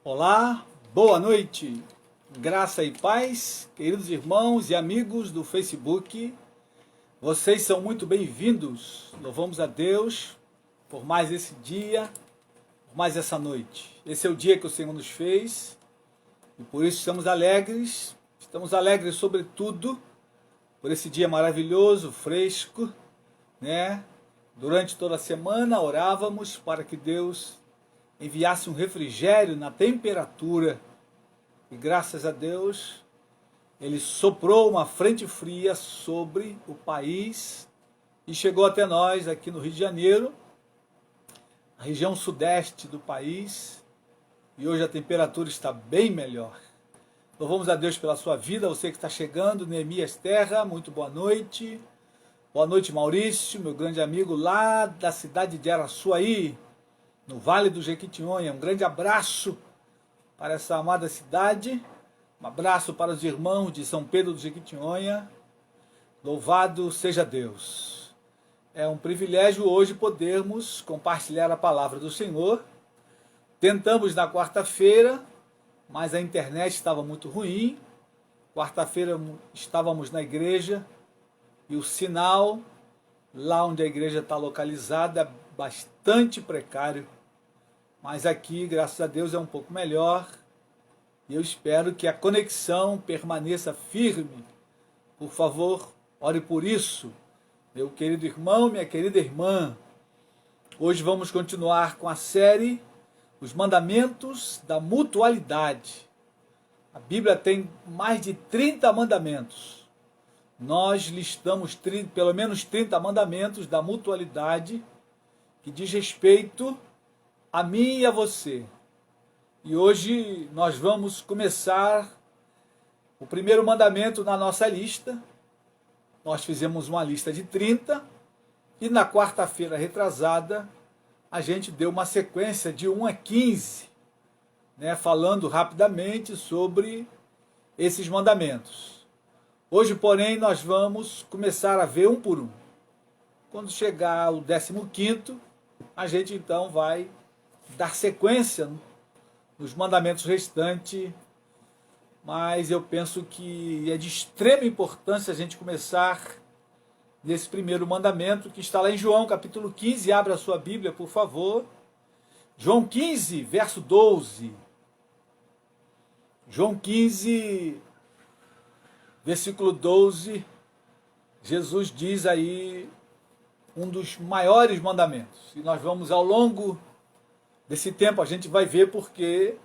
Olá, boa noite, graça e paz, queridos irmãos e amigos do Facebook, vocês são muito bem-vindos, louvamos a Deus por mais esse dia, por mais essa noite. Esse é o dia que o Senhor nos fez e por isso estamos alegres sobretudo por esse dia maravilhoso, fresco, né? Durante toda a semana orávamos para que Deus enviasse um refrigério na temperatura e graças a Deus Ele soprou uma frente fria sobre o país e chegou até nós aqui no Rio de Janeiro, a região sudeste do país, e hoje a temperatura está bem melhor. Louvamos a Deus pela sua vida, você que está chegando, Neemias Terra, muito boa noite. Boa noite, Maurício, meu grande amigo lá da cidade de Araçuaí, no Vale do Jequitinhonha. Um grande abraço para essa amada cidade, um abraço para os irmãos de São Pedro do Jequitinhonha. Louvado seja Deus. É um privilégio hoje podermos compartilhar a palavra do Senhor. Tentamos na quarta-feira, mas a internet estava muito ruim. Quarta-feira estávamos na igreja e o sinal lá onde a igreja está localizada é bastante precário, mas aqui, graças a Deus, é um pouco melhor e eu espero que a conexão permaneça firme. Por favor, ore por isso, meu querido irmão, minha querida irmã. Hoje vamos continuar com a série Os Mandamentos da Mutualidade. A Bíblia tem mais de 30 mandamentos. Nós listamos pelo menos 30 mandamentos da mutualidade que diz respeito a mim e a você. E hoje nós vamos começar o primeiro mandamento na nossa lista. Nós fizemos uma lista de 30 e na quarta-feira retrasada a gente deu uma sequência de 1 a 15, né, falando rapidamente sobre esses mandamentos. Hoje, porém, nós vamos começar a ver um por um. Quando chegar o 15º, a gente então vai dar sequência nos mandamentos restantes, mas eu penso que é de extrema importância a gente começar nesse primeiro mandamento, que está lá em João, capítulo 15, abra a sua Bíblia, por favor. João 15, verso 12. João 15, versículo 12, Jesus diz aí um dos maiores mandamentos. E nós vamos, ao longo desse tempo, a gente vai ver porque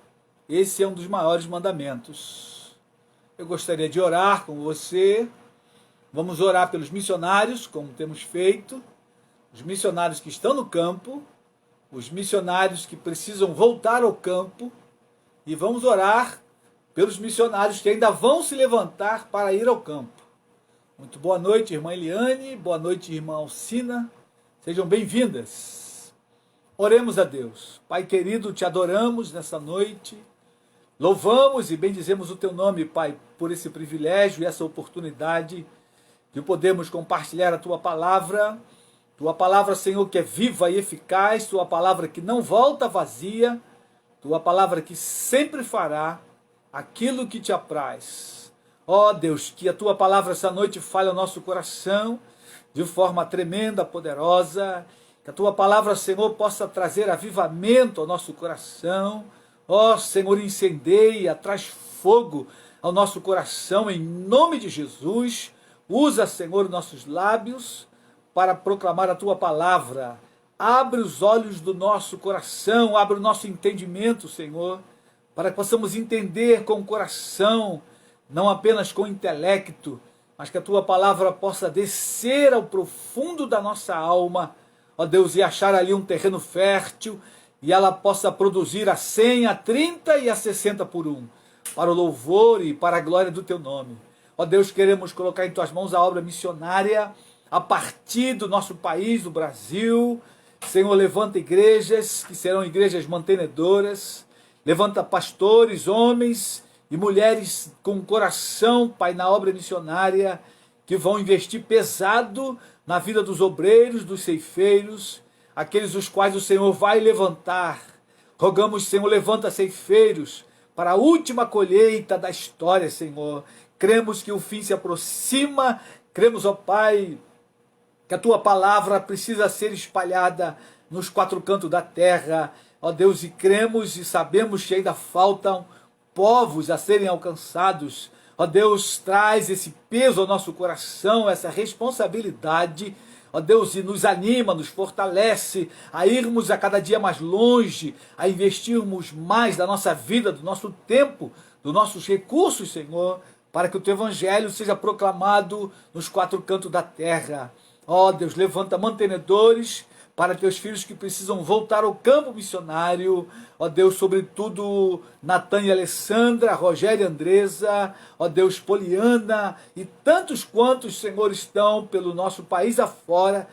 esse é um dos maiores mandamentos. Eu gostaria de orar com você. Vamos orar pelos missionários, como temos feito, os missionários que estão no campo, os missionários que precisam voltar ao campo, e vamos orar pelos missionários que ainda vão se levantar para ir ao campo. Muito boa noite, irmã Eliane, boa noite, irmã Alcina, sejam bem-vindas. Oremos a Deus. Pai querido, te adoramos nessa noite, louvamos e bendizemos o teu nome, Pai, por esse privilégio e essa oportunidade de podermos compartilhar a tua palavra, Senhor, que é viva e eficaz, tua palavra que não volta vazia, tua palavra que sempre fará aquilo que te apraz. Ó Deus, que a tua palavra essa noite fale ao nosso coração de forma tremenda, poderosa, que a tua palavra, Senhor, possa trazer avivamento ao nosso coração. Ó Senhor, incendeia, traz fogo ao nosso coração em nome de Jesus. Usa, Senhor, nossos lábios para proclamar a tua palavra. Abre os olhos do nosso coração, abre o nosso entendimento, Senhor, para que possamos entender com o coração, não apenas com o intelecto, mas que a tua palavra possa descer ao profundo da nossa alma, ó Deus, e achar ali um terreno fértil, e ela possa produzir a 100, a 30 e a 60 por um, para o louvor e para a glória do teu nome. Ó Deus, queremos colocar em tuas mãos a obra missionária, a partir do nosso país, do Brasil. Senhor, levanta igrejas, que serão igrejas mantenedoras, levanta pastores, homens e mulheres com coração, Pai, na obra missionária, que vão investir pesado na vida dos obreiros, dos ceifeiros, aqueles os quais o Senhor vai levantar. Rogamos, Senhor, levanta ceifeiros para a última colheita da história, Senhor. Cremos que o fim se aproxima, cremos, ó Pai, que a Tua palavra precisa ser espalhada nos quatro cantos da terra, ó Deus, e cremos e sabemos que ainda faltam povos a serem alcançados. Ó Deus, traz esse peso ao nosso coração, essa responsabilidade, ó Deus, e nos anima, nos fortalece a irmos a cada dia mais longe, a investirmos mais da nossa vida, do nosso tempo, dos nossos recursos, Senhor, para que o Teu Evangelho seja proclamado nos quatro cantos da terra. Ó Deus, levanta mantenedores para Teus filhos que precisam voltar ao campo missionário. Ó Deus, sobretudo Natan e Alessandra, Rogério e Andresa, ó Deus, Poliana e tantos quantos, Senhor, estão pelo nosso país afora,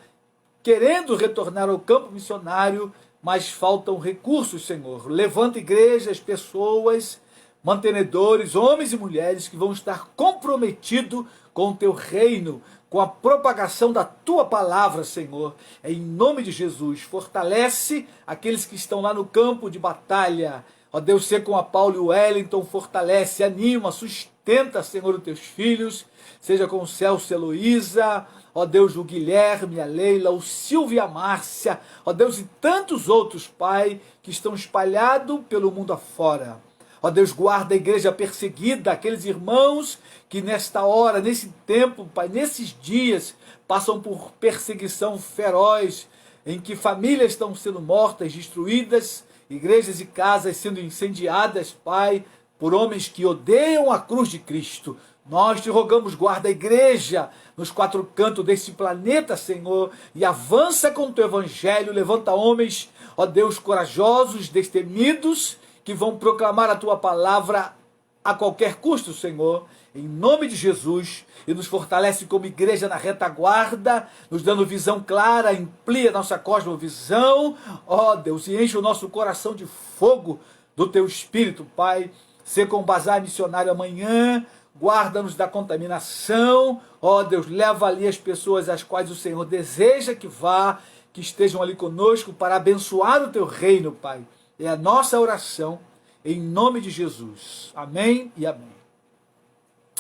querendo retornar ao campo missionário, mas faltam recursos, Senhor. Levanta igrejas, pessoas, mantenedores, homens e mulheres que vão estar comprometidos com o Teu reino, com a propagação da Tua palavra, Senhor. Em nome de Jesus, fortalece aqueles que estão lá no campo de batalha. Ó Deus, ser com a Paulo e o Wellington, fortalece, anima, sustenta, Senhor, os Teus filhos, seja com o Celso e a Heloísa, ó Deus, o Guilherme, a Leila, o Silvio e a Márcia, ó Deus, e tantos outros, Pai, que estão espalhados pelo mundo afora. Ó Deus, guarda a igreja perseguida, aqueles irmãos que nesta hora, nesse tempo, Pai, nesses dias, passam por perseguição feroz, em que famílias estão sendo mortas, destruídas, igrejas e casas sendo incendiadas, Pai, por homens que odeiam a cruz de Cristo. Nós Te rogamos, guarda a igreja nos quatro cantos desse planeta, Senhor, e avança com o Teu Evangelho, levanta homens, ó Deus, corajosos, destemidos, que vão proclamar a Tua palavra a qualquer custo, Senhor, em nome de Jesus, e nos fortalece como igreja na retaguarda, nos dando visão clara, amplia nossa cosmovisão, ó Deus, e enche o nosso coração de fogo do Teu Espírito, Pai. Ser com o bazar missionário amanhã, guarda-nos da contaminação, ó Deus, leva ali as pessoas às quais o Senhor deseja que vá, que estejam ali conosco para abençoar o Teu reino, Pai. É a nossa oração, em nome de Jesus. Amém e amém.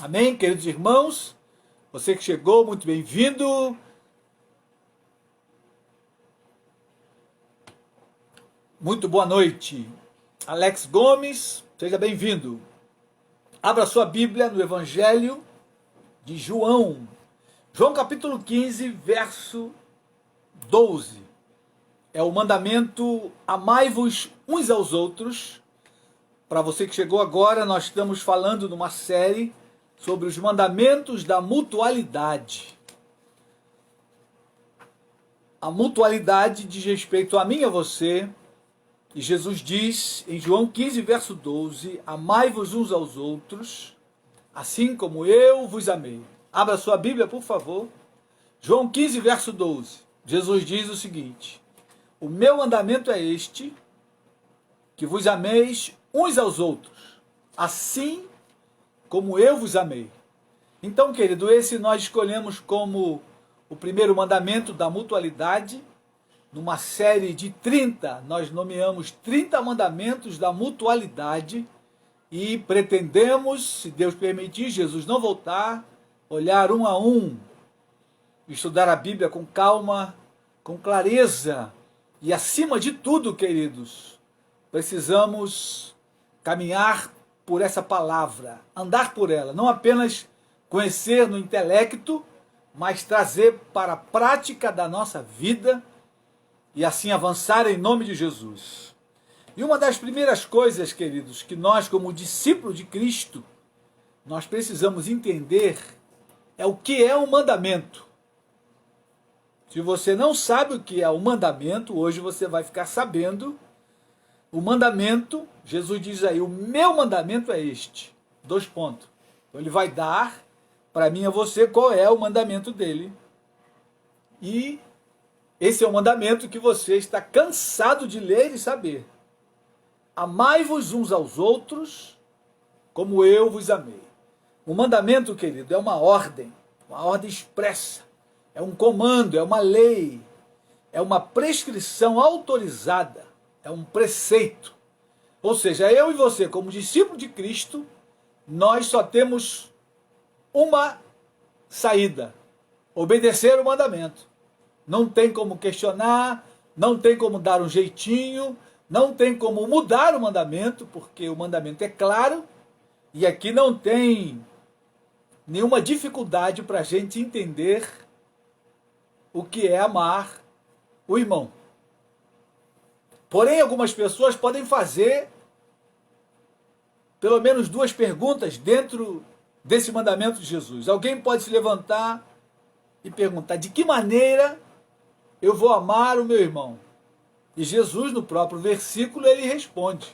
Amém, queridos irmãos. Você que chegou, muito bem-vindo. Muito boa noite. Alex Gomes, seja bem-vindo. Abra sua Bíblia no Evangelho de João. João capítulo 15, verso 12. É o mandamento, amai-vos uns aos outros. Para você que chegou agora, nós estamos falando numa série sobre os mandamentos da mutualidade. A mutualidade diz respeito a mim e a você. E Jesus diz em João 15, verso 12, amai-vos uns aos outros, assim como eu vos amei. Abra sua Bíblia, por favor. João 15, verso 12. Jesus diz o seguinte: o meu mandamento é este, que vos ameis uns aos outros, assim como eu vos amei. Então, querido, esse nós escolhemos como o primeiro mandamento da mutualidade. Numa série de 30, nós nomeamos 30 mandamentos da mutualidade e pretendemos, se Deus permitir, Jesus não voltar, olhar um a um, estudar a Bíblia com calma, com clareza. E acima de tudo, queridos, precisamos caminhar por essa palavra, andar por ela, não apenas conhecer no intelecto, mas trazer para a prática da nossa vida e assim avançar em nome de Jesus. E uma das primeiras coisas, queridos, que nós como discípulos de Cristo, nós precisamos entender é o que é um mandamento. Se você não sabe o que é o mandamento, hoje você vai ficar sabendo. O mandamento, Jesus diz aí, o meu mandamento é este. 2 pontos. Então ele vai dar para mim e a você qual é o mandamento dele. E esse é o mandamento que você está cansado de ler e saber. Amai-vos uns aos outros como eu vos amei. O mandamento, querido, é uma ordem expressa. É um comando, é uma lei, é uma prescrição autorizada, é um preceito. Ou seja, eu e você, como discípulo de Cristo, nós só temos uma saída: obedecer o mandamento. Não tem como questionar, não tem como dar um jeitinho, não tem como mudar o mandamento, porque o mandamento é claro, e aqui não tem nenhuma dificuldade para a gente entender o que é amar o irmão. Porém, algumas pessoas podem fazer pelo menos duas perguntas dentro desse mandamento de Jesus. Alguém pode se levantar e perguntar: de que maneira eu vou amar o meu irmão? E Jesus, no próprio versículo, ele responde: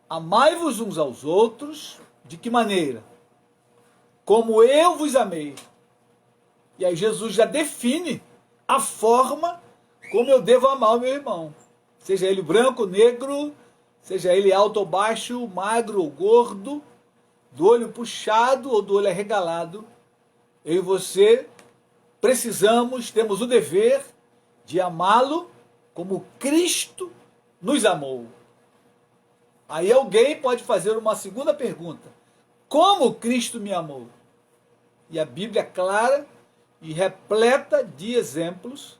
amai-vos uns aos outros. De que maneira? Como eu vos amei. E aí Jesus já define a forma como eu devo amar o meu irmão. Seja ele branco, negro, seja ele alto ou baixo, magro ou gordo, do olho puxado ou do olho arregalado, eu e você precisamos, temos o dever de amá-lo como Cristo nos amou. Aí alguém pode fazer uma segunda pergunta: como Cristo me amou? E a Bíblia é clara e repleta de exemplos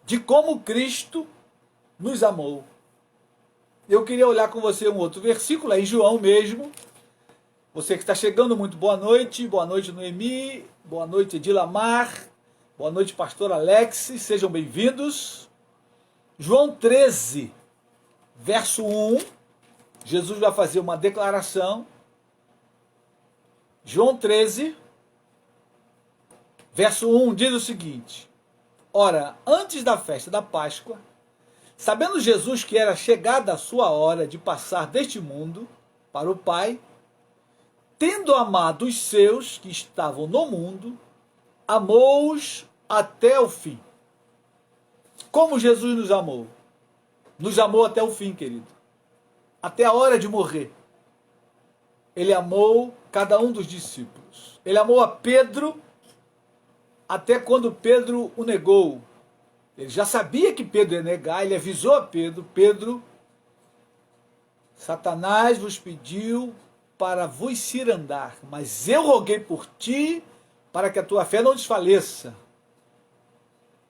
de como Cristo nos amou. Eu queria olhar com você um outro versículo, é em João mesmo. Você que está chegando, muito boa noite Noemi, boa noite Edilamar, boa noite pastor Alex, sejam bem-vindos. João 13, verso 1, Jesus vai fazer uma declaração. João 13, verso 1 diz o seguinte: ora, antes da festa da Páscoa, sabendo Jesus que era chegada a sua hora de passar deste mundo para o Pai, tendo amado os seus que estavam no mundo, amou-os até o fim. Como Jesus nos amou? Nos amou até o fim, querido. Até a hora de morrer. Ele amou cada um dos discípulos. Ele amou a Pedro até quando Pedro o negou. Ele já sabia que Pedro ia negar, ele avisou a Pedro: Pedro, Satanás vos pediu para vos cirandar, mas eu roguei por ti para que a tua fé não desfaleça.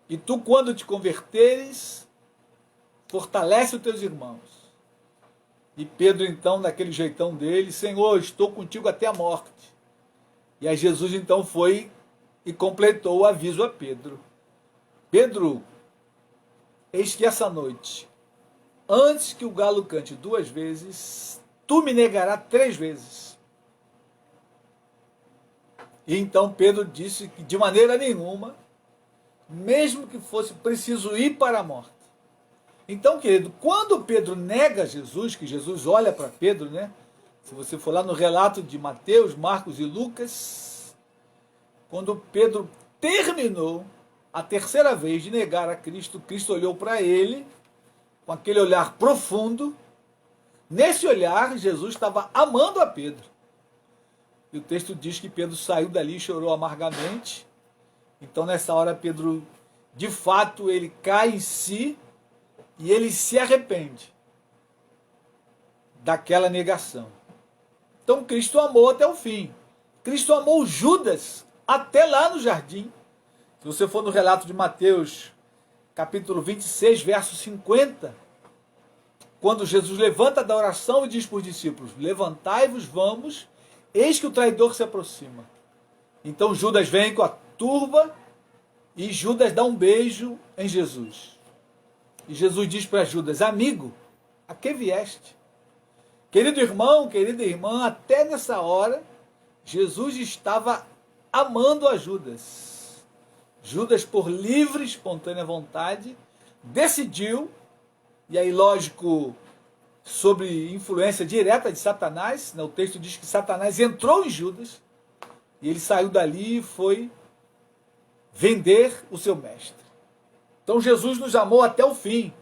E tu, quando te converteres, fortalece os teus irmãos. E Pedro, então, daquele jeitão dele: Senhor, estou contigo até a morte. E aí Jesus, então, foi e completou o aviso a Pedro: Pedro, eis que essa noite, antes que o galo cante 2 vezes, tu me negarás 3 vezes. E então Pedro disse que de maneira nenhuma, mesmo que fosse preciso ir para a morte. Então, querido, quando Pedro nega Jesus, que Jesus olha para Pedro, né? Se você for lá no relato de Mateus, Marcos e Lucas, quando Pedro terminou a 3ª vez de negar a Cristo, Cristo olhou para ele com aquele olhar profundo. Nesse olhar, Jesus estava amando a Pedro. E o texto diz que Pedro saiu dali e chorou amargamente. Então, nessa hora, Pedro, de fato, ele cai em si e ele se arrepende daquela negação. Então, Cristo amou até o fim. Cristo amou Judas até lá no jardim. Se você for no relato de Mateus, capítulo 26, verso 50, quando Jesus levanta da oração e diz para os discípulos: levantai-vos, vamos, eis que o traidor se aproxima. Então Judas vem com a turba e Judas dá um beijo em Jesus. E Jesus diz para Judas: amigo, a que vieste? Querido irmão, querida irmã, até nessa hora, Jesus estava amando a Judas. Judas, por livre, espontânea vontade, decidiu, e aí, lógico, sob influência direta de Satanás, né? O texto diz que Satanás entrou em Judas, e ele saiu dali e foi vender o seu mestre. Então Jesus nos amou até o fim.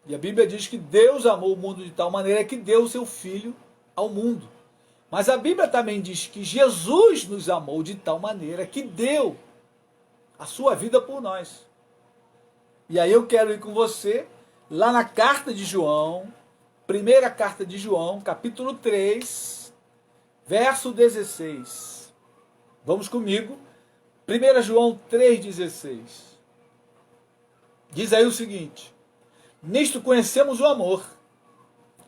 E a Bíblia diz que Deus amou o mundo de tal maneira que deu o seu Filho ao mundo. Mas a Bíblia também diz que Jesus nos amou de tal maneira que deu a sua vida por nós. E aí eu quero ir com você lá na carta de João, primeira carta de João, capítulo 3, verso 16. Vamos comigo. 1 João 3,16. Diz aí o seguinte: nisto conhecemos o amor,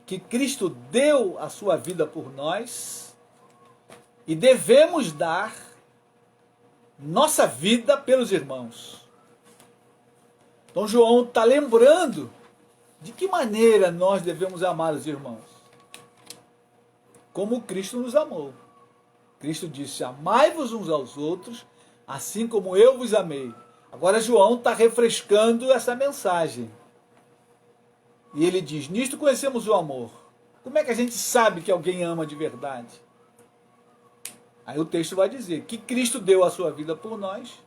que Cristo deu a sua vida por nós, e devemos dar nossa vida pelos irmãos. Então João está lembrando de que maneira nós devemos amar os irmãos. Como Cristo nos amou. Cristo disse: amai-vos uns aos outros, assim como eu vos amei. Agora João está refrescando essa mensagem. E ele diz: nisto conhecemos o amor. Como é que a gente sabe que alguém ama de verdade? Aí o texto vai dizer que Cristo deu a sua vida por nós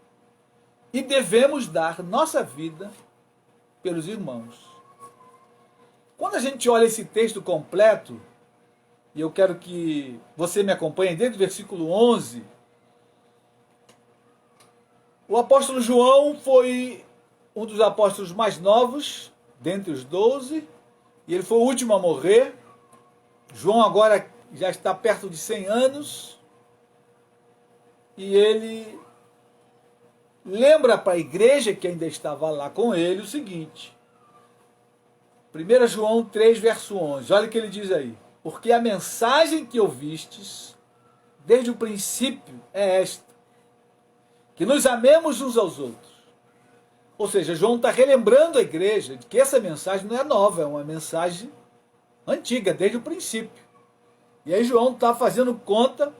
e devemos dar nossa vida pelos irmãos. Quando a gente olha esse texto completo, e eu quero que você me acompanhe desde o versículo 11, o apóstolo João foi um dos apóstolos mais novos, dentre os 12, e ele foi o último a morrer. João agora já está perto de 100 anos, e ele lembra para a igreja que ainda estava lá com ele o seguinte, 1 João 3, verso 11, olha o que ele diz aí: porque a mensagem que ouvistes desde o princípio é esta, que nos amemos uns aos outros. Ou seja, João está relembrando a igreja de que essa mensagem não é nova, é uma mensagem antiga, desde o princípio. E aí João está fazendo conta,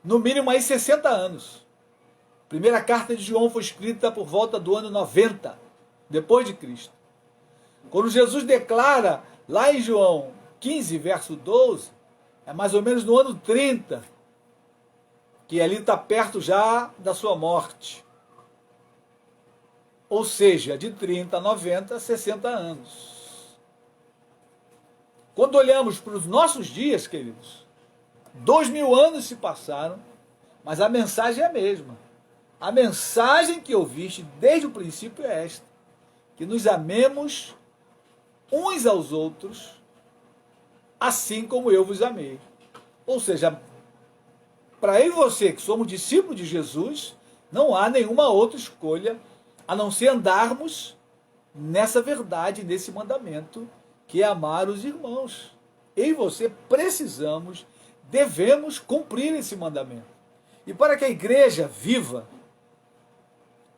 no mínimo aí 60 anos. A primeira carta de João foi escrita por volta do ano 90, depois de Cristo. Quando Jesus declara, lá em João 15, verso 12, é mais ou menos no ano 30, que ali está perto já da sua morte. Ou seja, de 30 a 90, 60 anos. Quando olhamos para os nossos dias, queridos, 2000 anos se passaram, mas a mensagem é a mesma. A mensagem que ouviste desde o princípio é esta: que nos amemos uns aos outros, assim como eu vos amei. Ou seja, para eu e você que somos discípulos de Jesus, não há nenhuma outra escolha a não ser andarmos nessa verdade, nesse mandamento, que é amar os irmãos. Eu e você precisamos, devemos cumprir esse mandamento. E para que a igreja viva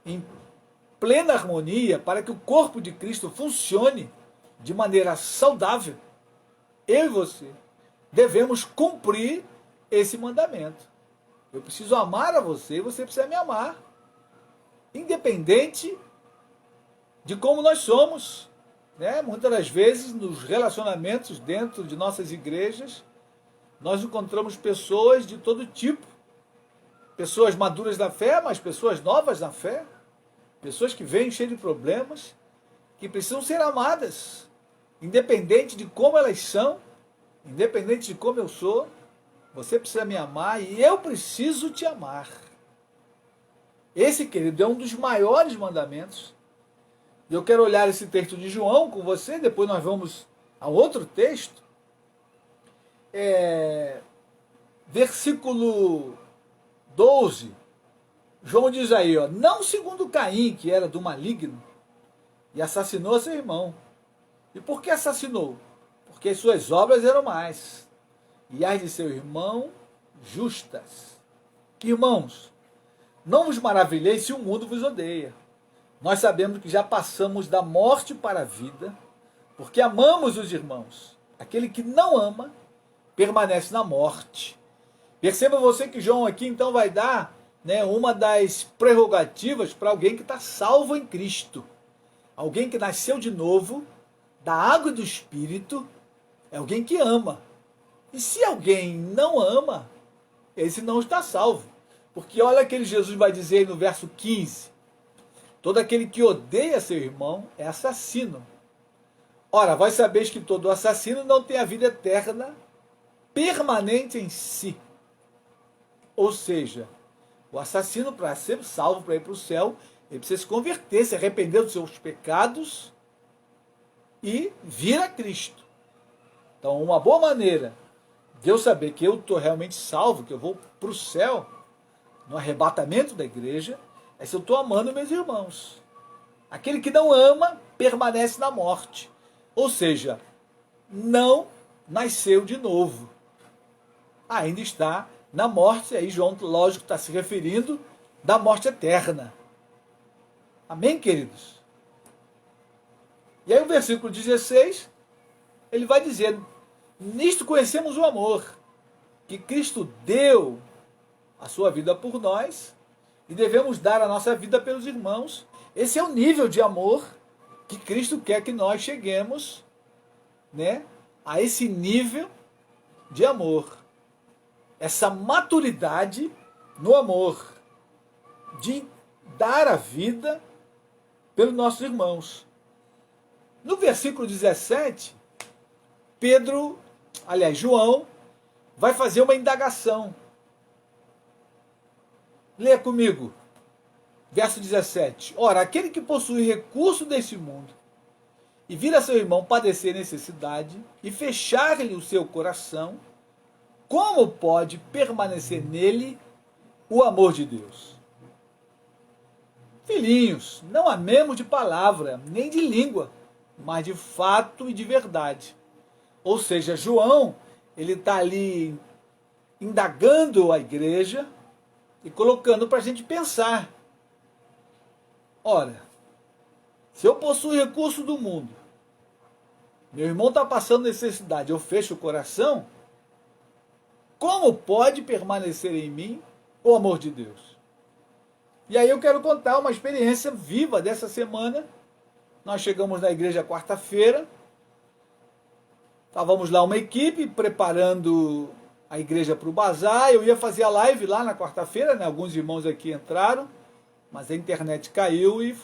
em plena harmonia, para que o corpo de Cristo funcione de maneira saudável, eu e você devemos cumprir esse mandamento. Eu preciso amar a você e você precisa me amar, independente de como nós somos, né? Muitas das vezes, nos relacionamentos dentro de nossas igrejas, nós encontramos pessoas de todo tipo, pessoas maduras na fé, mas pessoas novas na fé, pessoas que vêm cheias de problemas, que precisam ser amadas, independente de como elas são, independente de como eu sou. Você precisa me amar e eu preciso te amar. Esse, querido, é um dos maiores mandamentos. E eu quero olhar esse texto de João com você, depois nós vamos a outro texto. Versículo 12. João diz aí, ó: não segundo Caim, que era do maligno, e assassinou seu irmão. E por que assassinou? Porque as suas obras eram más, e as de seu irmão justas. Irmãos, não vos maravilheis se o mundo vos odeia. Nós sabemos que já passamos da morte para a vida, porque amamos os irmãos. Aquele que não ama, permanece na morte. Perceba você que João aqui então vai dar, né, uma das prerrogativas para alguém que está salvo em Cristo. Alguém que nasceu de novo, da água e do Espírito, é alguém que ama. E se alguém não ama, esse não está salvo. Porque olha o que Jesus vai dizer no verso 15. Todo aquele que odeia seu irmão é assassino. Ora, vós sabeis que todo assassino não tem a vida eterna permanente em si. Ou seja, o assassino, para ser salvo, para ir para o céu, ele precisa se converter, se arrepender dos seus pecados e vir a Cristo. Então, uma boa maneira de eu saber que eu estou realmente salvo, que eu vou para o céu, no arrebatamento da igreja, é se eu estou amando meus irmãos. Aquele que não ama permanece na morte. Ou seja, não nasceu de novo. Ainda está na morte, aí João, lógico, está se referindo da morte eterna. Amém, queridos? E aí o versículo 16, ele vai dizer, nisto conhecemos o amor, que Cristo deu a sua vida por nós, e devemos dar a nossa vida pelos irmãos. Esse é o nível de amor que Cristo quer que nós cheguemos, né, a esse nível de amor. Essa maturidade no amor, de dar a vida pelos nossos irmãos. No versículo 17, João vai fazer uma indagação. Leia comigo, verso 17. Ora, aquele que possui recurso deste mundo e vir a seu irmão padecer necessidade e fechar-lhe o seu coração, como pode permanecer nele o amor de Deus? Filhinhos, não amemos de palavra, nem de língua, mas de fato e de verdade. Ou seja, João, ele está ali indagando a igreja e colocando para a gente pensar. Ora, se eu possuo recurso do mundo, meu irmão está passando necessidade, eu fecho o coração, como pode permanecer em mim o amor de Deus? E aí eu quero contar uma experiência viva dessa semana. Nós chegamos na igreja quarta-feira, estávamos lá uma equipe preparando a igreja para o bazar. Eu ia fazer a live lá na quarta-feira, né? Alguns irmãos aqui entraram, mas a internet caiu e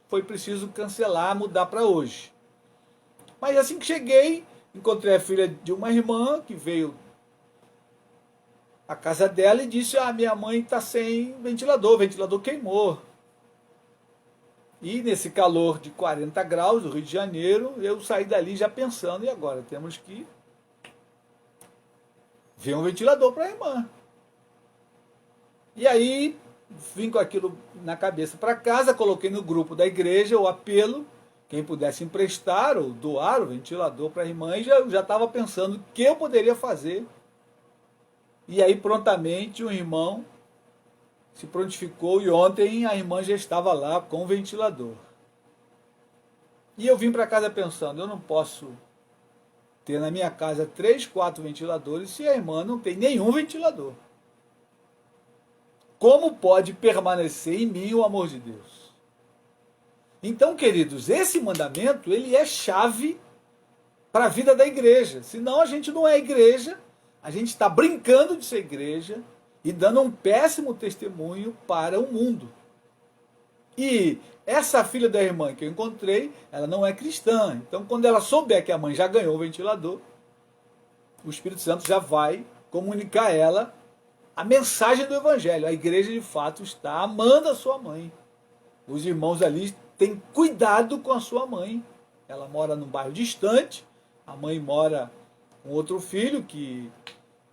foi preciso cancelar, mudar para hoje. Mas assim que cheguei, encontrei a filha de uma irmã que veio à casa dela e disse, minha mãe está sem ventilador, o ventilador queimou. E nesse calor de 40 graus do Rio de Janeiro, eu saí dali já pensando, e agora? Temos que ver um ventilador para a irmã. E aí, vim com aquilo na cabeça para casa, coloquei no grupo da igreja o apelo, quem pudesse emprestar ou doar o ventilador para a irmã, e já estava pensando o que eu poderia fazer. E aí, prontamente, um irmão se prontificou e ontem a irmã já estava lá com o ventilador. E eu vim para casa pensando, eu não posso ter na minha casa 3, 4 ventiladores se a irmã não tem nenhum ventilador. Como pode permanecer em mim o amor de Deus? Então, queridos, esse mandamento, ele é chave para a vida da igreja. Senão a gente não é igreja, a gente está brincando de ser igreja e dando um péssimo testemunho para o mundo. E essa filha da irmã que eu encontrei, ela não é cristã. Então, quando ela souber que a mãe já ganhou o ventilador, o Espírito Santo já vai comunicar a ela a mensagem do Evangelho. A igreja, de fato, está amando a sua mãe. Os irmãos ali têm cuidado com a sua mãe. Ela mora num bairro distante, a mãe mora com outro filho que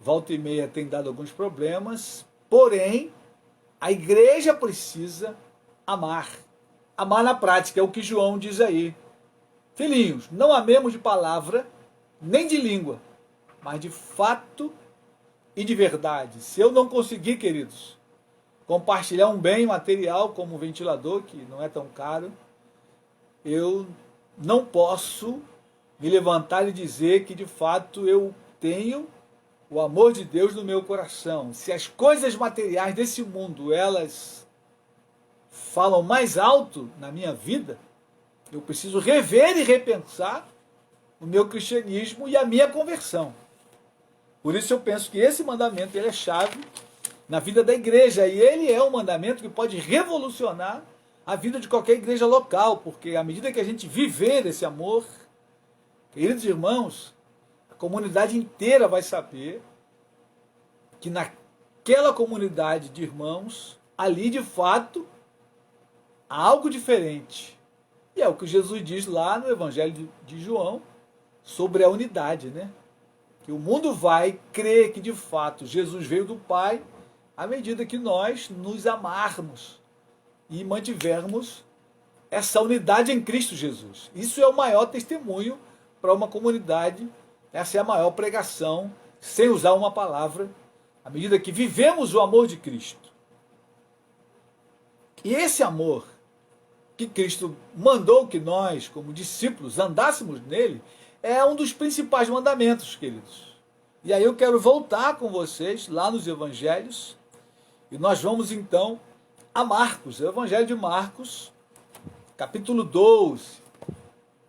volta e meia tem dado alguns problemas, porém, a igreja precisa amar. Amar na prática, é o que João diz aí. Filhinhos, não amemos de palavra, nem de língua, mas de fato e de verdade. Se eu não conseguir, queridos, compartilhar um bem material como um ventilador, que não é tão caro, eu não posso me levantar e dizer que de fato eu tenho o amor de Deus no meu coração. Se as coisas materiais desse mundo, elas falam mais alto na minha vida, eu preciso rever e repensar o meu cristianismo e a minha conversão. Por isso eu penso que esse mandamento ele é chave na vida da igreja, e ele é um mandamento que pode revolucionar a vida de qualquer igreja local, porque à medida que a gente viver esse amor, queridos irmãos, a comunidade inteira vai saber que naquela comunidade de irmãos, ali de fato, há algo diferente. E é o que Jesus diz lá no Evangelho de João, sobre a unidade, né? que o mundo vai crer que de fato Jesus veio do Pai à medida que nós nos amarmos e mantivermos essa unidade em Cristo Jesus. Isso é o maior testemunho para uma comunidade, essa é a maior pregação, sem usar uma palavra, à medida que vivemos o amor de Cristo. E esse amor que Cristo mandou que nós, como discípulos, andássemos nele, é um dos principais mandamentos, queridos. E aí eu quero voltar com vocês lá nos Evangelhos, e nós vamos então a Marcos, o Evangelho de Marcos, capítulo 12.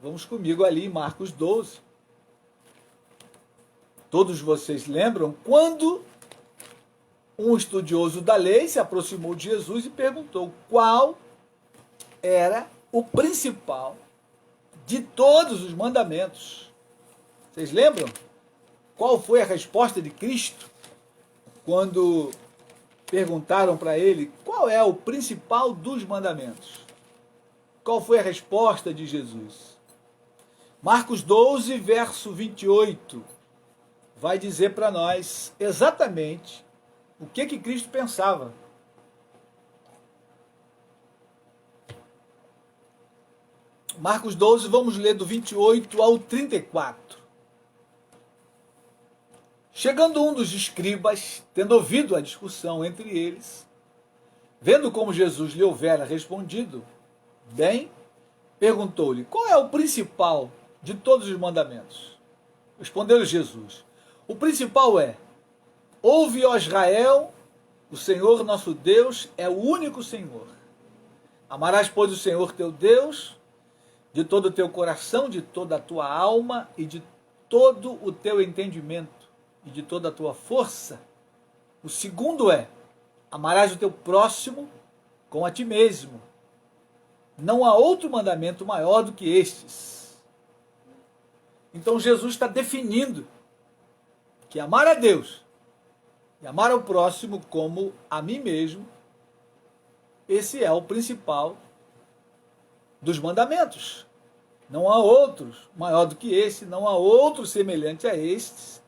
Vamos comigo ali em Marcos 12. Todos vocês lembram quando um estudioso da lei se aproximou de Jesus e perguntou qual era o principal de todos os mandamentos. Vocês lembram? Qual foi a resposta de Cristo quando perguntaram para ele qual é o principal dos mandamentos? Qual foi a resposta de Jesus? Marcos 12, verso 28, vai dizer para nós exatamente o que Cristo pensava. Marcos 12, vamos ler do 28 ao 34. Chegando um dos escribas, tendo ouvido a discussão entre eles, vendo como Jesus lhe houvera respondido bem, perguntou-lhe, qual é o principal de todos os mandamentos? Respondeu-lhe Jesus, o principal é, ouve, ó Israel, o Senhor nosso Deus é o único Senhor. Amarás, pois, o Senhor teu Deus de todo o teu coração, de toda a tua alma e de todo o teu entendimento e de toda a tua força. O segundo é, amarás o teu próximo como a ti mesmo. Não há outro mandamento maior do que estes. Então Jesus está definindo que amar a Deus e amar ao próximo como a mim mesmo, esse é o principal dos mandamentos. Não há outros maior do que esse, não há outro semelhante a estes.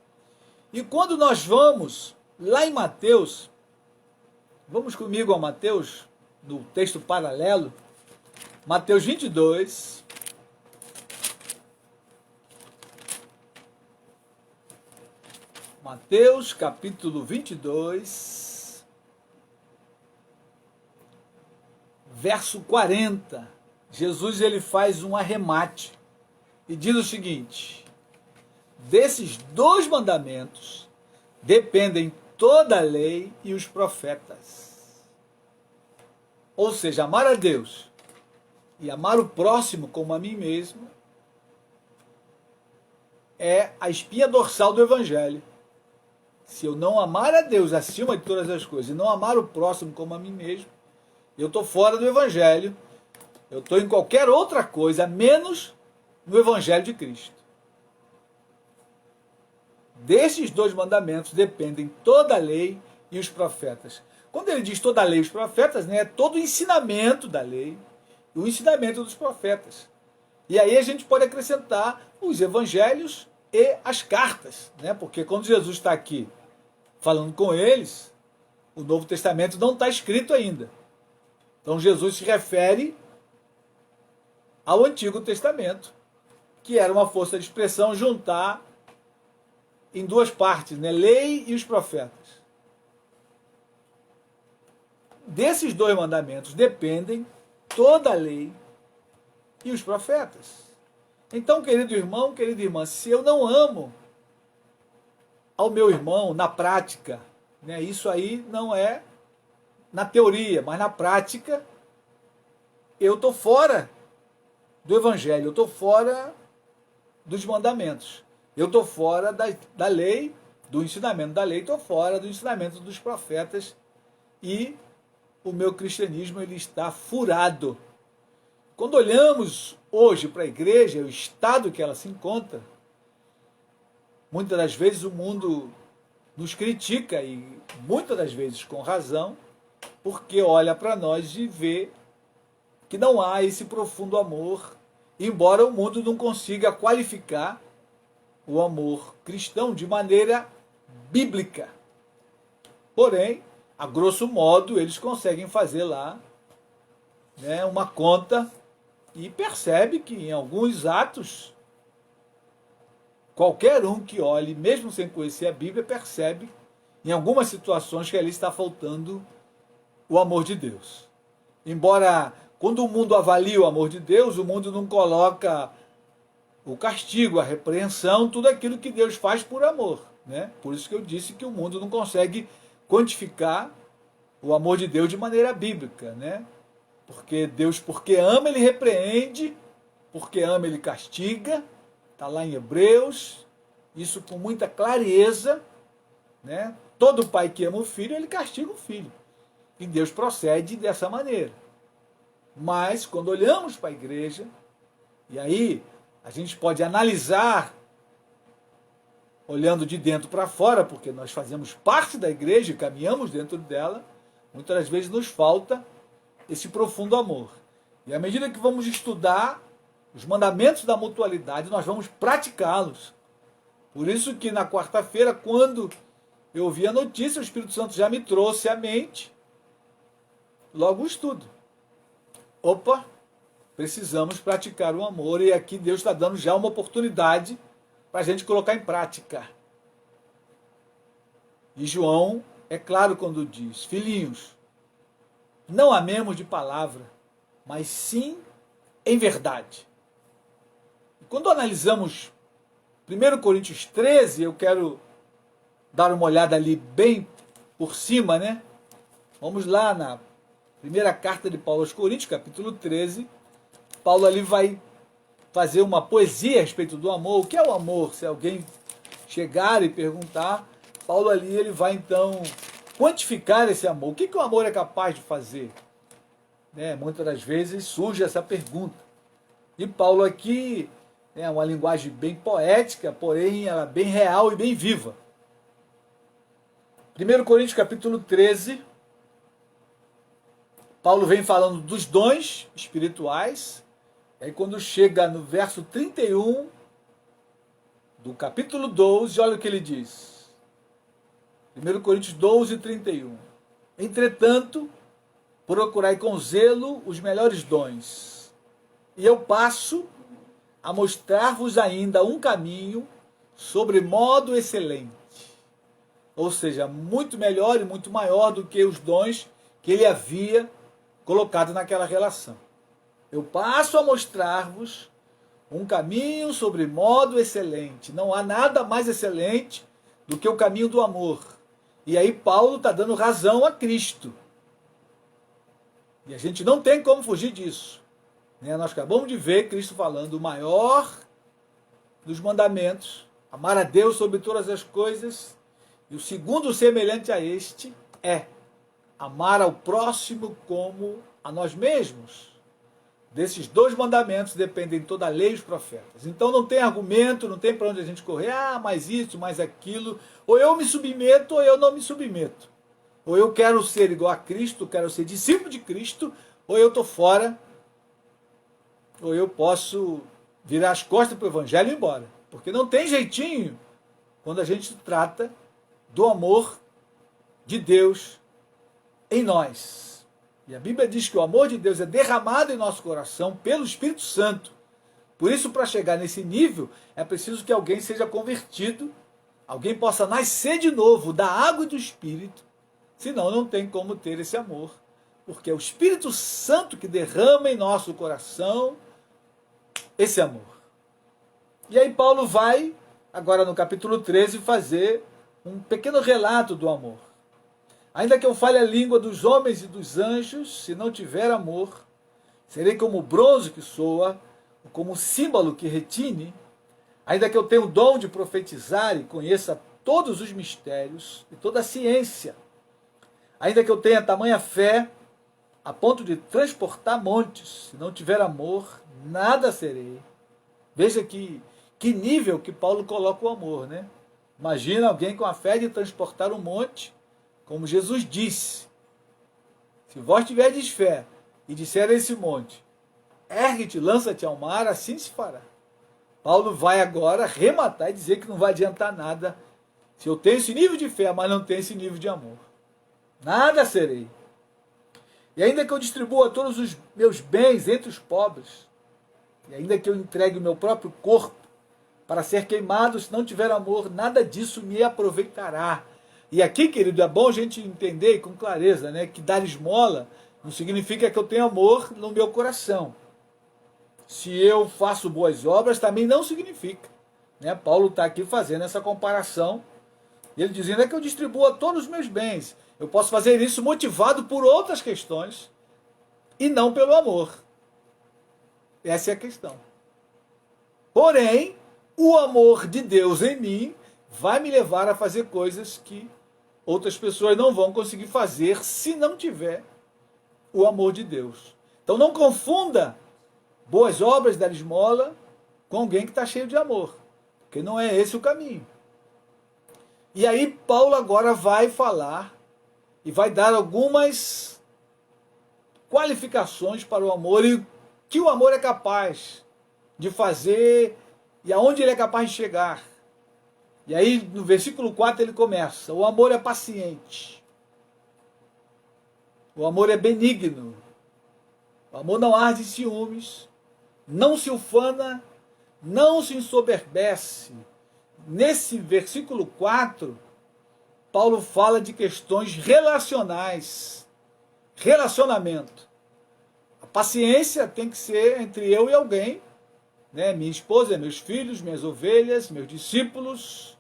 E quando nós vamos lá em Mateus, vamos comigo a Mateus, no texto paralelo, Mateus 22, Mateus capítulo 22, verso 40, Jesus ele faz um arremate e diz o seguinte, desses dois mandamentos dependem toda a lei e os profetas. Ou seja, amar a Deus e amar o próximo como a mim mesmo é a espinha dorsal do Evangelho. Se eu não amar a Deus acima de todas as coisas e não amar o próximo como a mim mesmo, eu estou fora do Evangelho, eu estou em qualquer outra coisa, menos no Evangelho de Cristo. Desses dois mandamentos dependem toda a lei e os profetas. Quando ele diz toda a lei e os profetas, né, é todo o ensinamento da lei e o ensinamento dos profetas. E aí a gente pode acrescentar os evangelhos e as cartas, né, porque quando Jesus está aqui falando com eles, o Novo Testamento não está escrito ainda. Então Jesus se refere ao Antigo Testamento, que era uma força de expressão juntar em duas partes, né? Lei e os profetas. Desses dois mandamentos dependem toda a lei e os profetas. Então, querido irmão, querida irmã, se eu não amo ao meu irmão na prática, né? Isso aí não é na teoria, mas na prática, eu estou fora do Evangelho, eu estou fora dos mandamentos. Eu estou fora da lei, do ensinamento da lei, estou fora do ensinamento dos profetas e o meu cristianismo ele está furado. Quando olhamos hoje para a igreja, o estado que ela se encontra, muitas das vezes o mundo nos critica e muitas das vezes com razão, porque olha para nós e vê que não há esse profundo amor, embora o mundo não consiga qualificar o amor cristão de maneira bíblica. Porém, a grosso modo, eles conseguem fazer lá, né, uma conta e percebe que em alguns atos, qualquer um que olhe, mesmo sem conhecer a Bíblia, percebe em algumas situações que ali está faltando o amor de Deus. Embora, quando o mundo avalia o amor de Deus, o mundo não coloca o castigo, a repreensão, tudo aquilo que Deus faz por amor, né? Por isso que eu disse que o mundo não consegue quantificar o amor de Deus de maneira bíblica, né? Porque Deus, porque ama, ele repreende, porque ama, ele castiga. Está lá em Hebreus, isso com muita clareza, né? Todo pai que ama o filho, ele castiga o filho. E Deus procede dessa maneira. Mas, quando olhamos para a igreja, e aí a gente pode analisar, olhando de dentro para fora, porque nós fazemos parte da igreja e caminhamos dentro dela, muitas das vezes nos falta esse profundo amor. E à medida que vamos estudar os mandamentos da mutualidade, nós vamos praticá-los. Por isso que na quarta-feira, quando eu ouvi a notícia, o Espírito Santo já me trouxe à mente logo o estudo. Opa, precisamos praticar o amor, e aqui Deus está dando já uma oportunidade para a gente colocar em prática. E João é claro quando diz: filhinhos, não amemos de palavra, mas sim em verdade. E quando analisamos 1 Coríntios 13, eu quero dar uma olhada ali bem por cima, né? Vamos lá na primeira carta de Paulo aos Coríntios, capítulo 13. Paulo ali vai fazer uma poesia a respeito do amor. O que é o amor? Se alguém chegar e perguntar, Paulo ali ele vai então quantificar esse amor. O que o amor é capaz de fazer? Né? Muitas das vezes surge essa pergunta. E Paulo aqui é uma linguagem bem poética, porém ela é bem real e bem viva. 1 Coríntios capítulo 13, Paulo vem falando dos dons espirituais. Aí quando chega no verso 31 do capítulo 12, olha o que ele diz. 1 Coríntios 12, 31. Entretanto, procurai com zelo os melhores dons, e eu passo a mostrar-vos ainda um caminho sobre modo excelente. Ou seja, muito melhor e muito maior do que os dons que ele havia colocado naquela relação. Eu passo a mostrar-vos um caminho sobre modo excelente. Não há nada mais excelente do que o caminho do amor. E aí Paulo está dando razão a Cristo. E a gente não tem como fugir disso. Né? Nós acabamos de ver Cristo falando: o maior dos mandamentos, amar a Deus sobre todas as coisas, e o segundo semelhante a este é amar ao próximo como a nós mesmos. Desses dois mandamentos dependem toda a lei e os profetas. Então não tem argumento, não tem para onde a gente correr, mais isso, mais aquilo. Ou eu me submeto, ou eu não me submeto. Ou eu quero ser igual a Cristo, quero ser discípulo de Cristo, ou eu estou fora, ou eu posso virar as costas para o Evangelho e ir embora. Porque não tem jeitinho quando a gente trata do amor de Deus em nós. E a Bíblia diz que o amor de Deus é derramado em nosso coração pelo Espírito Santo. Por isso, para chegar nesse nível, é preciso que alguém seja convertido, alguém possa nascer de novo da água e do Espírito, senão não tem como ter esse amor. Porque é o Espírito Santo que derrama em nosso coração esse amor. E aí Paulo vai, agora no capítulo 13, fazer um pequeno relato do amor. Ainda que eu fale a língua dos homens e dos anjos, se não tiver amor, serei como o bronze que soa, ou como o símbolo que retine. Ainda que eu tenha o dom de profetizar e conheça todos os mistérios e toda a ciência, ainda que eu tenha tamanha fé a ponto de transportar montes, se não tiver amor, nada serei. Veja que nível que Paulo coloca o amor, né? Imagina alguém com a fé de transportar um monte, como Jesus disse: se vós tiverdes fé e disser a esse monte, ergue-te, lança-te ao mar, assim se fará. Paulo vai agora rematar e dizer que não vai adiantar nada se eu tenho esse nível de fé, mas não tenho esse nível de amor. Nada serei. E ainda que eu distribua todos os meus bens entre os pobres, e ainda que eu entregue o meu próprio corpo para ser queimado, se não tiver amor, nada disso me aproveitará. E aqui, querido, é bom a gente entender com clareza, né, que dar esmola não significa que eu tenho amor no meu coração. Se eu faço boas obras, também não significa. Né? Paulo está aqui fazendo essa comparação, e ele dizendo que eu distribua todos os meus bens. Eu posso fazer isso motivado por outras questões, e não pelo amor. Essa é a questão. Porém, o amor de Deus em mim vai me levar a fazer coisas que outras pessoas não vão conseguir fazer se não tiver o amor de Deus. Então não confunda boas obras, dar esmola, com alguém que está cheio de amor, porque não é esse o caminho. E aí Paulo agora vai falar e vai dar algumas qualificações para o amor e o que o amor é capaz de fazer e aonde ele é capaz de chegar. E aí no versículo 4 ele começa: o amor é paciente, o amor é benigno, o amor não arde em ciúmes, não se ufana, não se ensoberbece. Nesse versículo 4, Paulo fala de questões relacionais, relacionamento. A paciência tem que ser entre eu e alguém, né? Minha esposa, meus filhos, minhas ovelhas, meus discípulos,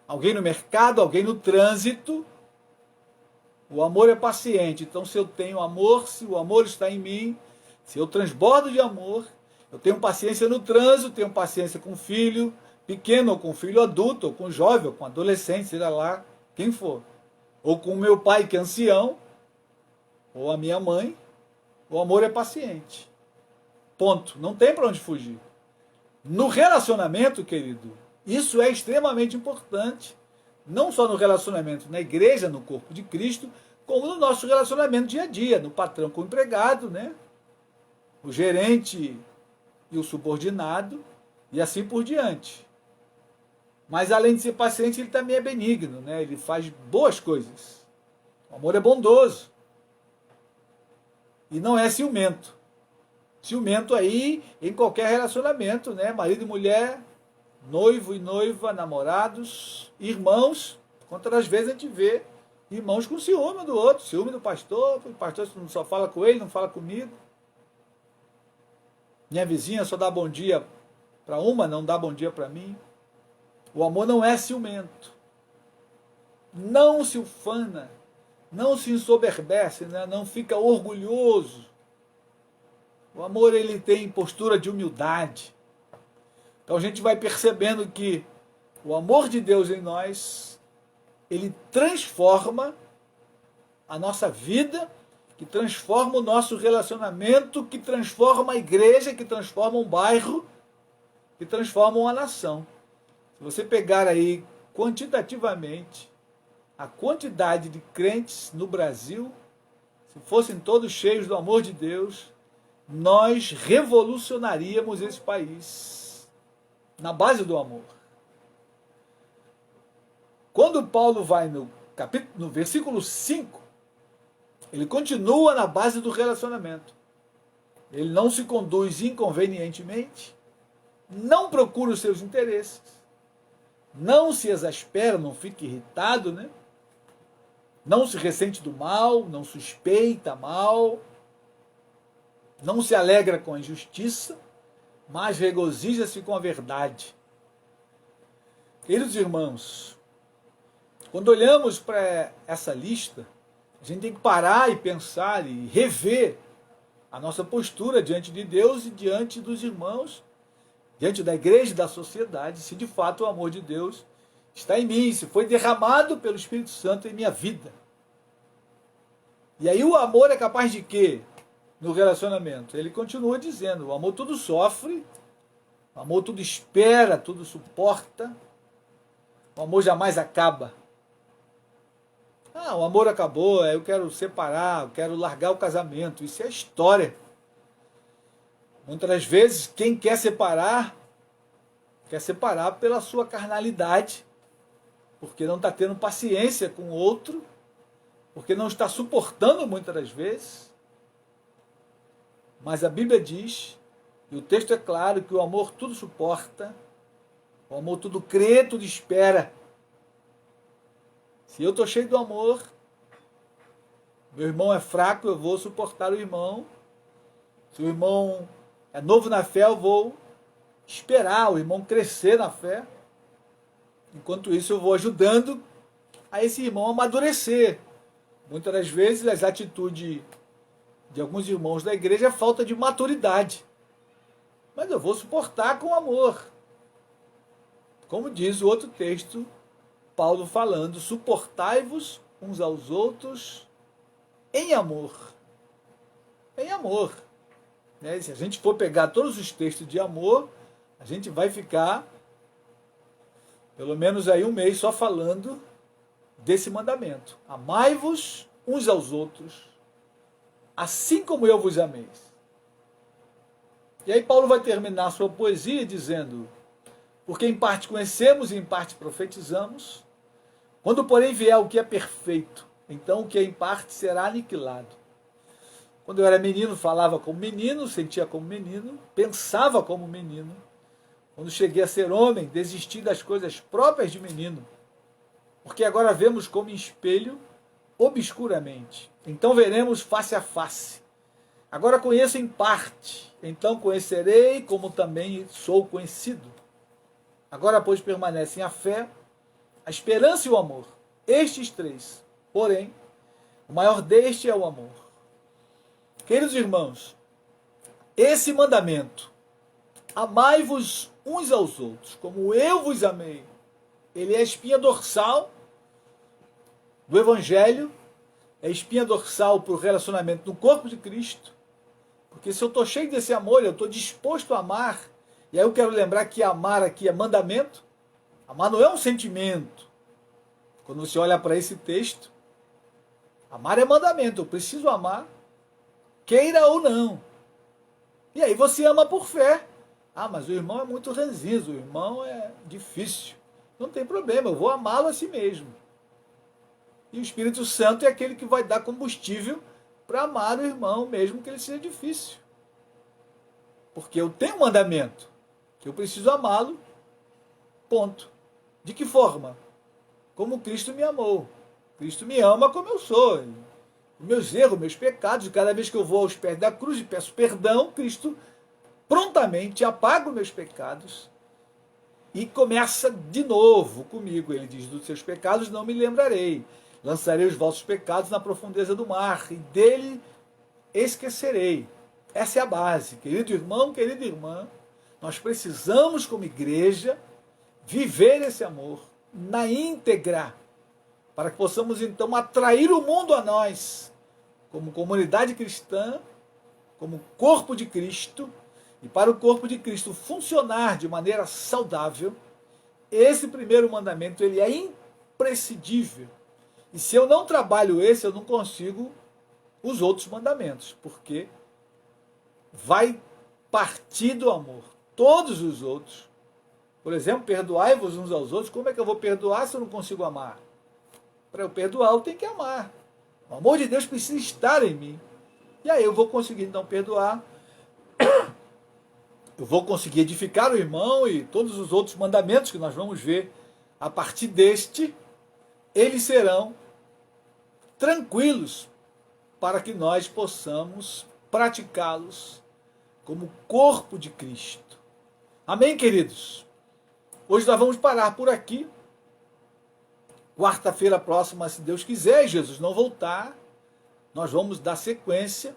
alguém no mercado, alguém no trânsito. O amor é paciente, então se eu tenho amor, se o amor está em mim, se eu transbordo de amor, eu tenho paciência no trânsito, tenho paciência com o filho pequeno, ou com o filho adulto, ou com o jovem, ou com o adolescente, seja lá quem for. Ou com o meu pai que é ancião, ou a minha mãe. O amor é paciente. Ponto. Não tem para onde fugir. No relacionamento, querido, isso é extremamente importante. Não só no relacionamento na igreja, no corpo de Cristo, como no nosso relacionamento dia a dia, no patrão com o empregado, né? O gerente e o subordinado, e assim por diante. Mas além de ser paciente, ele também é benigno, né? Ele faz boas coisas. O amor é bondoso. E não é ciumento. Ciumento aí em qualquer relacionamento, né? Marido e mulher, noivo e noiva, namorados, irmãos. Quantas vezes a gente vê irmãos com ciúme um do outro, ciúme do pastor, o pastor só fala com ele, não fala comigo. Minha vizinha só dá bom dia para uma, não dá bom dia para mim. O amor não é ciumento. Não se ufana, não se ensoberbece, né? Não fica orgulhoso. O amor, ele tem postura de humildade. Então a gente vai percebendo que o amor de Deus em nós, ele transforma a nossa vida, que transforma o nosso relacionamento, que transforma a igreja, que transforma um bairro, que transforma uma nação. Se você pegar aí quantitativamente a quantidade de crentes no Brasil, se fossem todos cheios do amor de Deus, nós revolucionaríamos esse país na base do amor. Quando Paulo vai no versículo 5, ele continua na base do relacionamento. Ele não se conduz inconvenientemente, não procura os seus interesses, não se exaspera, não fica irritado, né? Não se ressente do mal, não suspeita mal, não se alegra com a injustiça, mas regozija-se com a verdade. Queridos irmãos, quando olhamos para essa lista, a gente tem que parar e pensar e rever a nossa postura diante de Deus e diante dos irmãos, diante da igreja e da sociedade, se de fato o amor de Deus está em mim, se foi derramado pelo Espírito Santo em minha vida. E aí o amor é capaz de quê? No relacionamento. Ele continua dizendo, o amor tudo sofre, o amor tudo espera, tudo suporta, o amor jamais acaba. Ah, o amor acabou, eu quero separar, eu quero largar o casamento. Isso é história. Muitas das vezes, quem quer separar quer separar pela sua carnalidade, porque não está tendo paciência com o outro, porque não está suportando muitas das vezes. Mas a Bíblia diz, e o texto é claro, que o amor tudo suporta, o amor tudo crê, tudo espera. Se eu estou cheio do amor, meu irmão é fraco, eu vou suportar o irmão. Se o irmão é novo na fé, eu vou esperar o irmão crescer na fé. Enquanto isso, eu vou ajudando a esse irmão amadurecer. Muitas das vezes, as atitudes de alguns irmãos da igreja é falta de maturidade. Mas eu vou suportar com amor. Como diz o outro texto, Paulo falando, suportai-vos uns aos outros em amor. Em amor. Né? Se a gente for pegar todos os textos de amor, a gente vai ficar pelo menos aí um mês só falando desse mandamento. Amai-vos uns aos outros, assim como eu vos amei. E aí Paulo vai terminar a sua poesia dizendo, porque em parte conhecemos e em parte profetizamos, quando porém vier o que é perfeito, então o que é em parte será aniquilado. Quando eu era menino, falava como menino, sentia como menino, pensava como menino. Quando cheguei a ser homem, desisti das coisas próprias de menino, porque agora vemos como em espelho, obscuramente. Então veremos face a face. Agora conheço em parte, então conhecerei como também sou conhecido. Agora, pois, permanecem a fé, a esperança e o amor. Estes três. Porém, o maior deste é o amor. Queridos irmãos, esse mandamento, amai-vos uns aos outros, como eu vos amei, ele é a espinha dorsal do Evangelho, é a espinha dorsal para o relacionamento no corpo de Cristo, porque se eu estou cheio desse amor, eu estou disposto a amar, e aí eu quero lembrar que amar aqui é mandamento, amar não é um sentimento. Quando você olha para esse texto, amar é mandamento, eu preciso amar, queira ou não. E aí você ama por fé. Ah, mas o irmão é muito ranzinza, o irmão é difícil. Não tem problema, eu vou amá-lo a si mesmo. E o Espírito Santo é aquele que vai dar combustível para amar o irmão, mesmo que ele seja difícil. Porque eu tenho um mandamento, que eu preciso amá-lo, ponto. De que forma? Como Cristo me amou. Cristo me ama como eu sou. Meus erros, meus pecados, cada vez que eu vou aos pés da cruz e peço perdão, Cristo prontamente apaga os meus pecados e começa de novo comigo. Ele diz, dos seus pecados não me lembrarei. Lançarei os vossos pecados na profundeza do mar e dele esquecerei. Essa é a base. Querido irmão, querida irmã, nós precisamos como igreja viver esse amor na íntegra, para que possamos então atrair o mundo a nós, como comunidade cristã, como corpo de Cristo. E para o corpo de Cristo funcionar de maneira saudável, esse primeiro mandamento ele é imprescindível. E se eu não trabalho esse, eu não consigo os outros mandamentos, porque vai partir do amor. Todos os outros, por exemplo, perdoai-vos uns aos outros. Como é que eu vou perdoar se eu não consigo amar? Para eu perdoar, eu tenho que amar. O amor de Deus precisa estar em mim. E aí eu vou conseguir então perdoar. Eu vou conseguir edificar o irmão e todos os outros mandamentos que nós vamos ver a partir deste, eles serão tranquilos para que nós possamos praticá-los como corpo de Cristo. Amém, queridos? Hoje nós vamos parar por aqui. Quarta-feira próxima, se Deus quiser, Jesus não voltar, nós vamos dar sequência.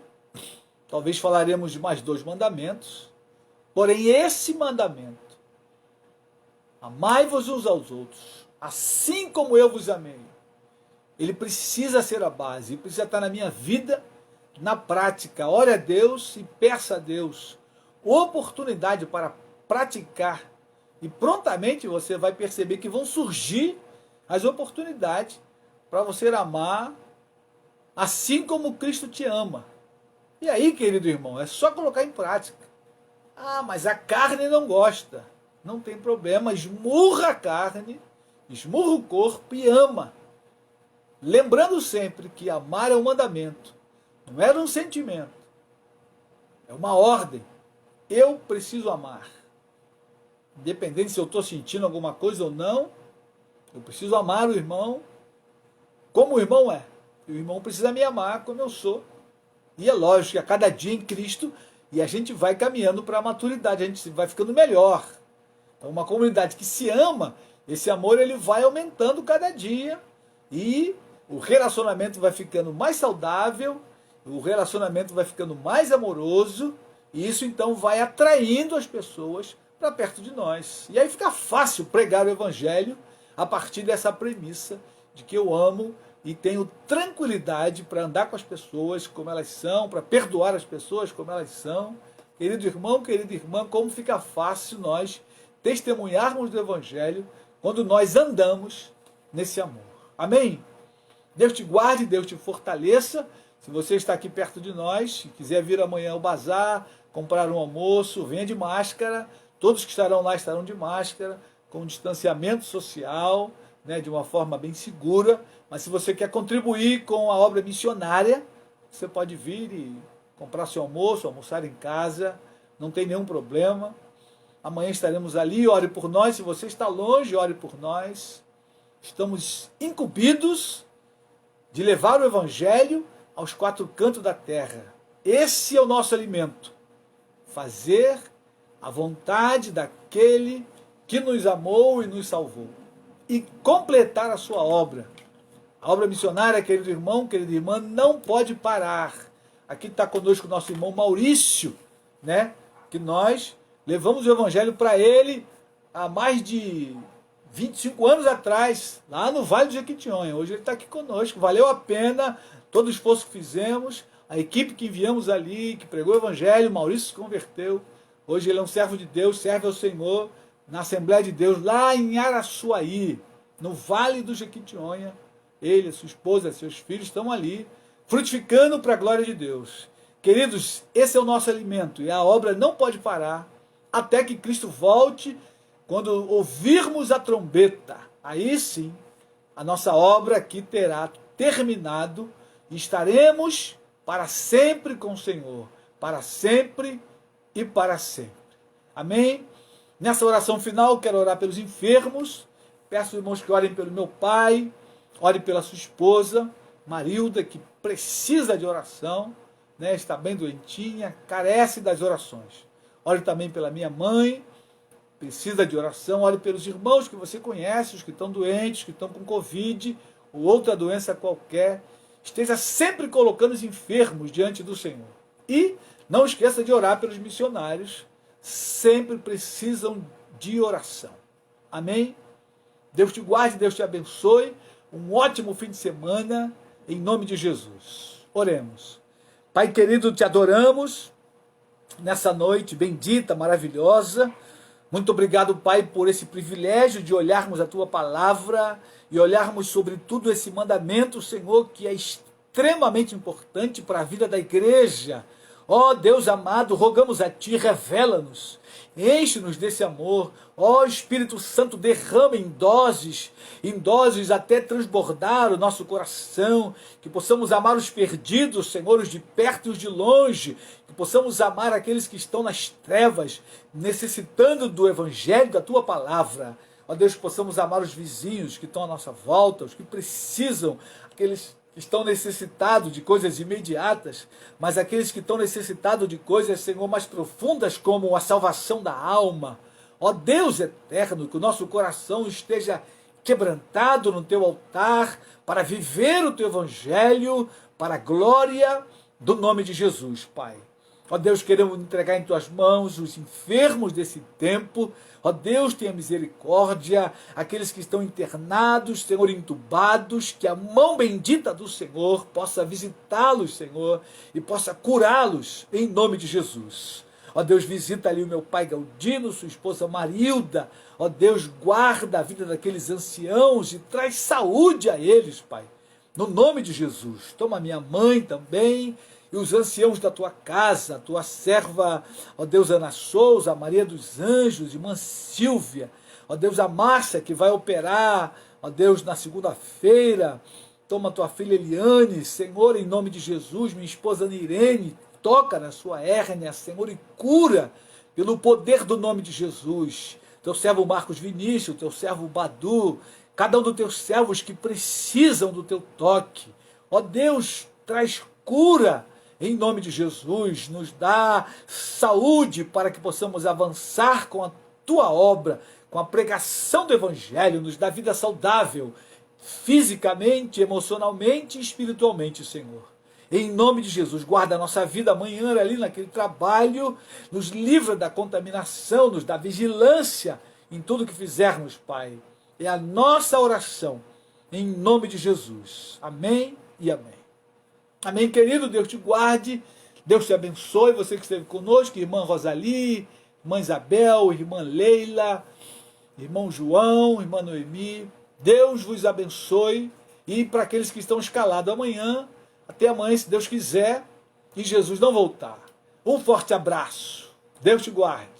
Talvez falaremos de mais 2 mandamentos. Porém, esse mandamento, amai-vos uns aos outros, assim como eu vos amei, ele precisa ser a base, ele precisa estar na minha vida, na prática. Ore a Deus e peça a Deus oportunidade para praticar. E prontamente você vai perceber que vão surgir as oportunidades para você amar assim como Cristo te ama. E aí, querido irmão, é só colocar em prática. Ah, mas a carne não gosta. não tem problema, esmurra a carne, esmurra o corpo e ama. Lembrando sempre que amar é um mandamento, não é um sentimento, é uma ordem. Eu preciso amar. Independente se eu estou sentindo alguma coisa ou não, eu preciso amar o irmão como o irmão é. E o irmão precisa me amar como eu sou. E é lógico que a cada dia em Cristo, e a gente vai caminhando para a maturidade, a gente vai ficando melhor. Então, uma comunidade que se ama, esse amor ele vai aumentando cada dia e o relacionamento vai ficando mais saudável, o relacionamento vai ficando mais amoroso, e isso então vai atraindo as pessoas para perto de nós. E aí fica fácil pregar o evangelho a partir dessa premissa de que eu amo e tenho tranquilidade para andar com as pessoas como elas são, para perdoar as pessoas como elas são. Querido irmão, querida irmã, como fica fácil nós testemunharmos do evangelho quando nós andamos nesse amor. Amém? Deus te guarde, Deus te fortaleça. Se você está aqui perto de nós, se quiser vir amanhã ao bazar, comprar um almoço, venha de máscara. Todos que estarão lá estarão de máscara, com distanciamento social, né, de uma forma bem segura. Mas se você quer contribuir com a obra missionária, você pode vir e comprar seu almoço, almoçar em casa, não tem nenhum problema. Amanhã estaremos ali, ore por nós. Se você está longe, ore por nós. Estamos incumbidos de levar o evangelho aos quatro cantos da terra. Esse é o nosso alimento. Fazer a vontade daquele que nos amou e nos salvou. E completar a sua obra. A obra missionária, querido irmão, querida irmã, não pode parar. Aqui está conosco o nosso irmão Maurício, né? Que nós levamos o evangelho para ele há mais de 25 anos atrás, lá no Vale do Jequitinhonha. Hoje ele está aqui conosco. Valeu a pena todo o esforço que fizemos, a equipe que enviamos ali, que pregou o evangelho, Maurício se converteu. Hoje ele é um servo de Deus, serve ao Senhor na Assembleia de Deus, lá em Araçuaí, no Vale do Jequitinhonha. Ele, a sua esposa, seus filhos estão ali, frutificando para a glória de Deus. Queridos, esse é o nosso alimento e a obra não pode parar até que Cristo volte. Quando ouvirmos a trombeta, aí sim, a nossa obra aqui terá terminado e estaremos para sempre com o Senhor, para sempre e para sempre. Amém? Nessa oração final, quero orar pelos enfermos. Peço, irmãos, que orem pelo meu pai, ore pela sua esposa, Marilda, que precisa de oração, né? Está bem doentinha, carece das orações. Ore também pela minha mãe, precisa de oração. Ore pelos irmãos que você conhece, os que estão doentes, que estão com Covid ou outra doença qualquer. Esteja sempre colocando os enfermos diante do Senhor. E não esqueça de orar pelos missionários, sempre precisam de oração. Amém? Deus te guarde, Deus te abençoe. Um ótimo fim de semana, em nome de Jesus. Oremos. Pai querido, te adoramos nessa noite bendita, maravilhosa. Muito obrigado, Pai, por esse privilégio de olharmos a Tua palavra e olharmos sobre tudo esse mandamento, Senhor, que é extremamente importante para a vida da igreja. Ó Deus amado, rogamos a Ti, revela-nos, enche-nos desse amor. Ó Espírito Santo, derrama em doses até transbordar o nosso coração, que possamos amar os perdidos, Senhor, os de perto e os de longe, que possamos amar aqueles que estão nas trevas, necessitando do Evangelho, da Tua palavra. Ó Deus, que possamos amar os vizinhos que estão à nossa volta, os que precisam, aqueles que estão necessitados de coisas imediatas, mas aqueles que estão necessitados de coisas, Senhor, mais profundas, como a salvação da alma. Ó Deus eterno, que o nosso coração esteja quebrantado no Teu altar, para viver o Teu Evangelho, para a glória do nome de Jesus, Pai. Ó Deus, queremos entregar em Tuas mãos os enfermos desse tempo. Ó Deus, tenha misericórdia, aqueles que estão internados, Senhor, entubados, que a mão bendita do Senhor possa visitá-los, Senhor, e possa curá-los, em nome de Jesus. Ó Deus, visita ali o meu pai Galdino, sua esposa Marilda. Ó Deus, guarda a vida daqueles anciãos e traz saúde a eles, Pai. No nome de Jesus. Toma minha mãe também e os anciãos da tua casa, a tua serva, ó Deus, Ana Souza, a Maria dos Anjos, irmã Silvia, ó Deus, a Márcia, que vai operar, ó Deus, na segunda-feira. Toma tua filha Eliane, Senhor, em nome de Jesus, minha esposa Nirene, toca na sua hérnia, Senhor, e cura pelo poder do nome de Jesus. Teu servo Marcos Vinícius, teu servo Badu, cada um dos teus servos que precisam do teu toque. Ó Deus, traz cura em nome de Jesus, nos dá saúde para que possamos avançar com a tua obra, com a pregação do Evangelho, nos dá vida saudável, fisicamente, emocionalmente e espiritualmente, Senhor. Em nome de Jesus, guarda a nossa vida amanhã ali naquele trabalho, nos livra da contaminação, nos dá vigilância em tudo que fizermos, Pai. É a nossa oração, em nome de Jesus. Amém e amém. Amém, querido, Deus te guarde, Deus te abençoe, você que esteve conosco, irmã Rosali, irmã Isabel, irmã Leila, irmão João, irmã Noemi, Deus vos abençoe, e para aqueles que estão escalados amanhã, até amanhã, se Deus quiser, e Jesus não voltar. Um forte abraço, Deus te guarde.